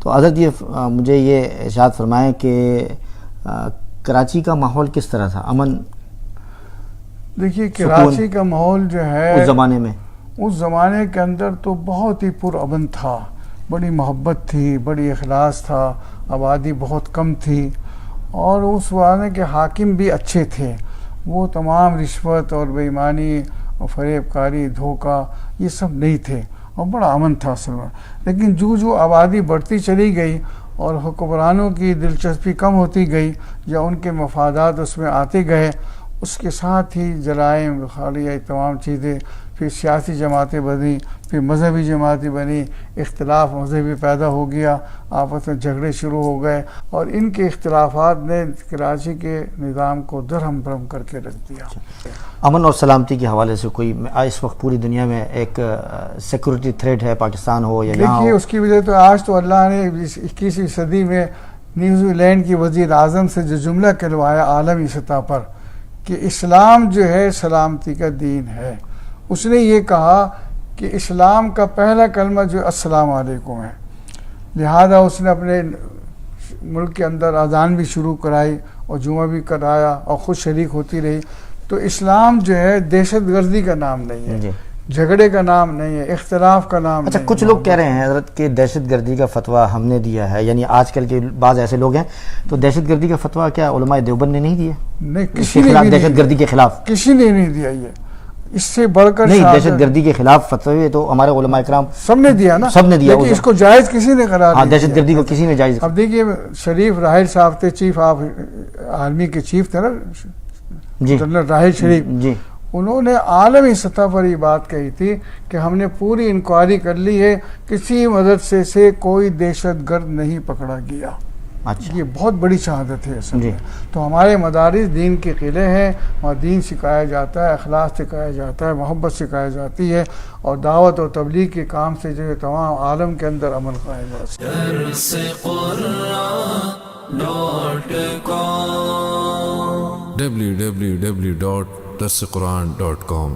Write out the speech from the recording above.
تو حضرت یہ مجھے یہ ارشاد فرمائیں کہ کراچی کا ماحول کس طرح تھا؟ امن؟ دیکھیے کراچی کا ماحول جو ہے اس زمانے میں، اس زمانے کے اندر تو بہت ہی پرامن تھا، بڑی محبت تھی، بڑی اخلاص تھا، آبادی بہت کم تھی، اور اس زمانے کے حاکم بھی اچھے تھے، وہ تمام رشوت اور بے ایمانی اور فریب کاری، دھوکہ، یہ سب نہیں تھے، اور بڑا امن تھا اصل میں۔ لیکن جو آبادی بڑھتی چلی گئی اور حکمرانوں کی دلچسپی کم ہوتی گئی یا ان کے مفادات اس میں آتے گئے، اس کے ساتھ ہی جرائم، بخالیہ، تمام چیزیں، پھر سیاسی جماعتیں بنی، پھر مذہبی جماعتیں بنی، اختلاف مذہبی پیدا ہو گیا، آپس میں جھگڑے شروع ہو گئے، اور ان کے اختلافات نے کراچی کے نظام کو درہم برہم کر کے رکھ دیا۔ امن اور سلامتی کے حوالے سے کوئی اس وقت پوری دنیا میں ایک سیکورٹی تھریٹ ہے، پاکستان ہو یا یہاں دیکھیے ہو؟ اس کی وجہ تو آج تو اللہ نے 21ویں صدی میں نیوزی لینڈ کی وزیر اعظم سے جو جملہ کہلوایا عالمی سطح پر کہ اسلام جو ہے سلامتی کا دین ہے، اس نے یہ کہا کہ اسلام کا پہلا کلمہ جو السلام علیکم ہے، لہذا اس نے اپنے ملک کے اندر اذان بھی شروع کرائی اور جمعہ بھی کرایا اور خود شریک ہوتی رہی۔ تو اسلام جو ہے دہشت گردی کا نام نہیں ہے، جھگڑے کا نام نہیں ہے، اختلاف کا نام نہیں ہے۔ کچھ لوگ کہہ رہے ہیں حضرت کہ دہشت گردی کا فتویٰ ہم نے دیا ہے، یعنی آج کل کے بعض ایسے لوگ ہیں، تو دہشت گردی کا فتویٰ کیا علماء دیوبند نے نہیں دیا؟ نہیں، کسی نے بھی دہشت گردی کے خلاف کسی نے نہیں دیا، یہ اس سے بڑھ کر نہیں، دہشت گردی کے خلاف فتوے تو ہمارے علماء کرام سب نے دیا نا، سب نے دیا، لیکن اس کو جائز کسی نے قرار نہیں دیا۔ دہشت گردی کو کسی نے جائز۔ اب دیکھیے شریف راحل صاحب تھے، چیف آف آرمی کے چیف تھے نا، جنرل راحل شریف، جی، انہوں نے عالمی سطح پر یہ بات کہی تھی کہ ہم نے پوری انکوائری کر لی ہے، کسی مدرسے سے کوئی دہشت گرد نہیں پکڑا گیا۔ اچھا، یہ بہت بڑی شہادت ہے اصل جی۔ میں۔ تو ہمارے مدارس دین کے قلعے ہیں، وہاں دین سکھایا جاتا ہے، اخلاق سکھایا جاتا ہے، محبت سکھائی جاتی ہے، اور دعوت اور تبلیغ کے کام سے جو ہے تمام عالم کے اندر امن قائم ہو سکتا ہے۔ www.darsequran.com